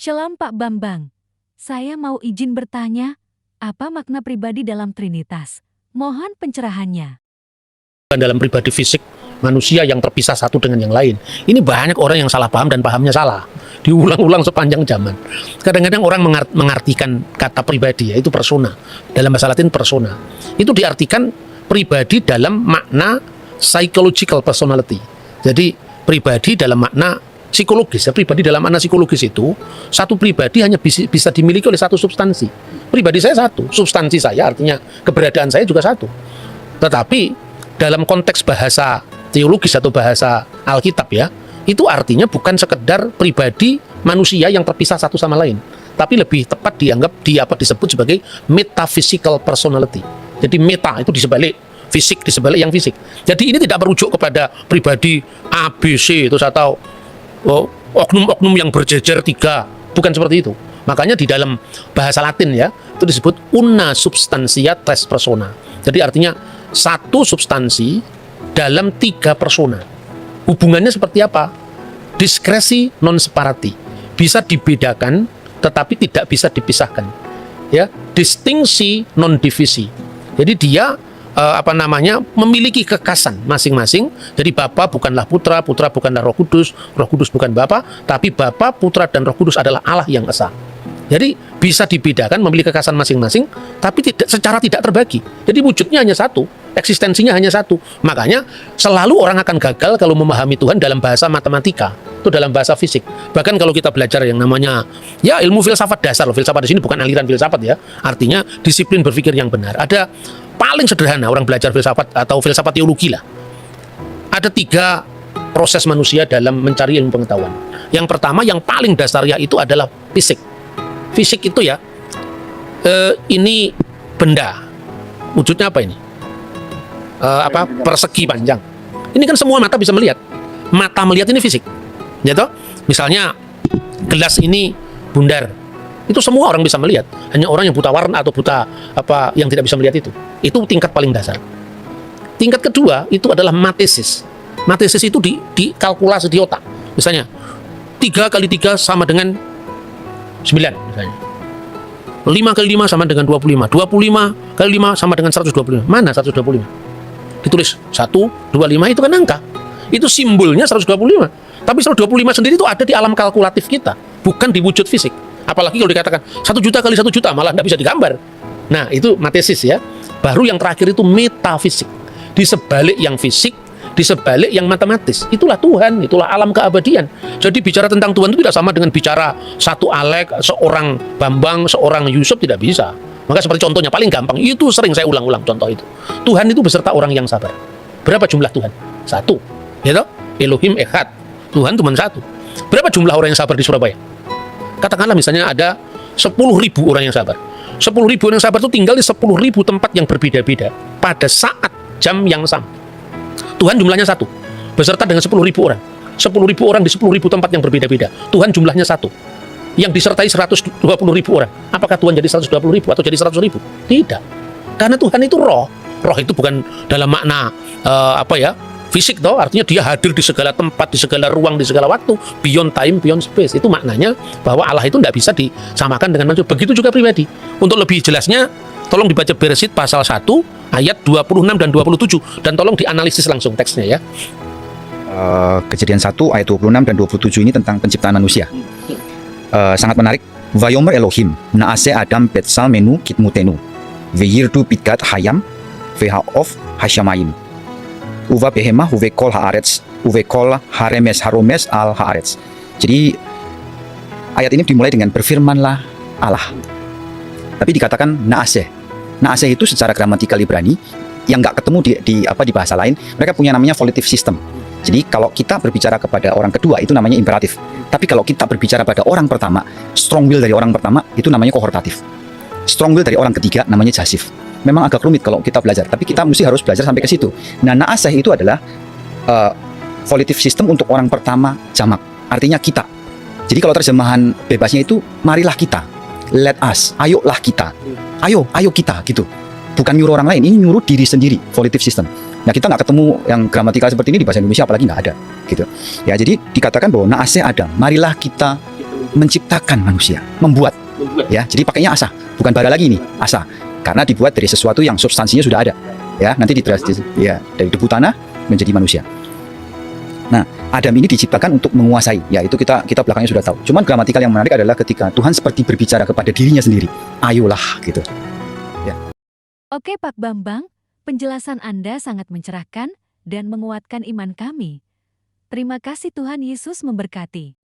Shalom Pak Bambang. Saya mau izin bertanya, apa makna pribadi dalam Trinitas? Mohon pencerahannya. Dalam pribadi fisik manusia yang terpisah satu dengan yang lain. Ini banyak orang yang salah paham dan pahamnya salah. Diulang-ulang sepanjang zaman. Kadang-kadang orang mengartikan kata pribadi, yaitu persona. Dalam bahasa Latin persona. Itu diartikan pribadi dalam makna psychological personality. Jadi pribadi dalam makna psikologis, ya, pribadi dalam makna psikologis itu satu pribadi hanya bisa dimiliki oleh satu substansi. Pribadi saya satu, substansi saya artinya keberadaan saya juga satu. Tetapi dalam konteks bahasa teologis atau bahasa Alkitab ya, itu artinya bukan sekedar pribadi manusia yang terpisah satu sama lain, tapi lebih tepat dianggap disebut sebagai metaphysical personality. Jadi meta itu disebalik fisik, disebalik yang fisik. Jadi ini tidak merujuk kepada pribadi A, B, C itu atau oknum-oknum yang berjejer tiga, bukan seperti itu. Makanya di dalam bahasa Latin ya, itu disebut una substantia tres persona. Jadi artinya satu substansi dalam tiga persona. Hubungannya seperti apa? Diskresi non separati. Bisa dibedakan tetapi tidak bisa dipisahkan. Ya, distingsi non divisi. Jadi dia memiliki kekasan masing-masing. Jadi Bapa bukanlah Putra, Putra bukanlah Roh Kudus bukan Bapa, tapi Bapa, Putra dan Roh Kudus adalah Allah yang esa. Jadi bisa dibedakan, memiliki kekasan masing-masing, tapi secara tidak terbagi. Jadi wujudnya hanya satu, eksistensinya hanya satu. Makanya selalu orang akan gagal kalau memahami Tuhan dalam bahasa matematika, itu dalam bahasa fisik. Bahkan kalau kita belajar yang namanya ya ilmu filsafat dasar, filsafat di sini bukan aliran filsafat ya, artinya disiplin berpikir yang benar. Ada paling sederhana orang belajar filsafat atau filsafat teologi lah. Ada 3 proses manusia dalam mencari ilmu pengetahuan. Yang pertama, yang paling dasarnya itu adalah fisik. Fisik itu ya, ini benda. Wujudnya apa ini? Persegi panjang. Ini kan semua mata bisa melihat. Mata melihat ini fisik. Ya toh? Misalnya gelas ini bundar. Itu semua orang bisa melihat. Hanya orang yang buta warna atau buta yang tidak bisa melihat itu. Itu tingkat paling dasar. Tingkat kedua itu adalah matesis. Matesis itu dikalkulasi di otak. Misalnya 3 kali 3 sama dengan 9 misalnya. 5 kali 5 sama dengan 25. 25 kali 5 sama dengan 125. Mana 125? Ditulis 125 itu kan angka. Itu simbolnya 125. Tapi 125 sendiri itu ada di alam kalkulatif kita, bukan di wujud fisik. Apalagi kalau dikatakan 1 juta kali 1 juta, malah tidak bisa digambar. Nah, itu matesis ya. Baru yang terakhir itu metafisik. Di sebalik yang fisik, di sebalik yang matematis. Itulah Tuhan, itulah alam keabadian. Jadi bicara tentang Tuhan itu tidak sama dengan bicara satu Alek, seorang Bambang, seorang Yusuf, tidak bisa. Maka seperti contohnya paling gampang, itu sering saya ulang-ulang contoh itu. Tuhan itu beserta orang yang sabar. Berapa jumlah Tuhan? 1. Gitu? Elohim Echad. Tuhan cuma 1. Berapa jumlah orang yang sabar di Surabaya? Katakanlah misalnya ada 10.000 orang yang sabar. 10.000 orang yang sabar itu tinggal di 10.000 tempat yang berbeda-beda pada saat jam yang sama. Tuhan jumlahnya 1 beserta dengan 10.000 orang. 10.000 orang di 10.000 tempat yang berbeda-beda. Tuhan jumlahnya 1 yang disertai 120.000 orang. Apakah Tuhan jadi 120.000 atau jadi 100.000? Tidak. Karena Tuhan itu roh. Roh itu bukan dalam makna fisik toh, artinya dia hadir di segala tempat, di segala ruang, di segala waktu, beyond time, beyond space. Itu maknanya bahwa Allah itu tidak bisa disamakan dengan manusia. Begitu juga pribadi. Untuk lebih jelasnya, tolong dibaca Bereshit pasal 1 ayat 26 dan 27 dan tolong dianalisis langsung teksnya ya. Kejadian 1 ayat 26 dan 27 ini tentang penciptaan manusia. Sangat menarik. Vayomer Elohim naase Adam betsal menu kitmutenu veyirdu pitgat hayam vehaof hasyamayim uva behema uvekol haaretz uvekol haremes haromes al haaretz. Jadi ayat ini dimulai dengan berfirmanlah Allah. Tapi dikatakan naase. Naase itu secara gramatikal Ibrani yang nggak ketemu di bahasa lain. Mereka punya namanya volitive system. Jadi kalau kita berbicara kepada orang kedua itu namanya imperatif. Tapi kalau kita berbicara pada orang pertama, strong will dari orang pertama itu namanya kohortatif. Strong will dari orang ketiga namanya jasif. Memang agak rumit kalau kita belajar, tapi kita mesti harus belajar sampai ke situ. Nah, naaseh itu adalah volitive system untuk orang pertama jamak. Artinya kita. Jadi kalau terjemahan bebasnya itu marilah kita. Let us, ayolah kita. Ayo kita gitu. Bukan nyuruh orang lain, ini nyuruh diri sendiri, volitive system. Nah, kita nggak ketemu yang gramatikal seperti ini di bahasa Indonesia, apalagi nggak ada gitu. Ya, jadi dikatakan bahwa naaseh Adam, marilah kita menciptakan manusia, membuat. Ya, jadi pakainya asa, bukan bara lagi ini, asa. Karena dibuat dari sesuatu yang substansinya sudah ada. Ya, nanti ya, dari debu tanah menjadi manusia. Nah, Adam ini diciptakan untuk menguasai. Ya, itu kita belakangnya sudah tahu. Cuman gramatikal yang menarik adalah ketika Tuhan seperti berbicara kepada dirinya sendiri. Ayolah gitu. Oke Pak Bambang, penjelasan Anda sangat mencerahkan dan menguatkan iman kami. Terima kasih, Tuhan Yesus memberkati.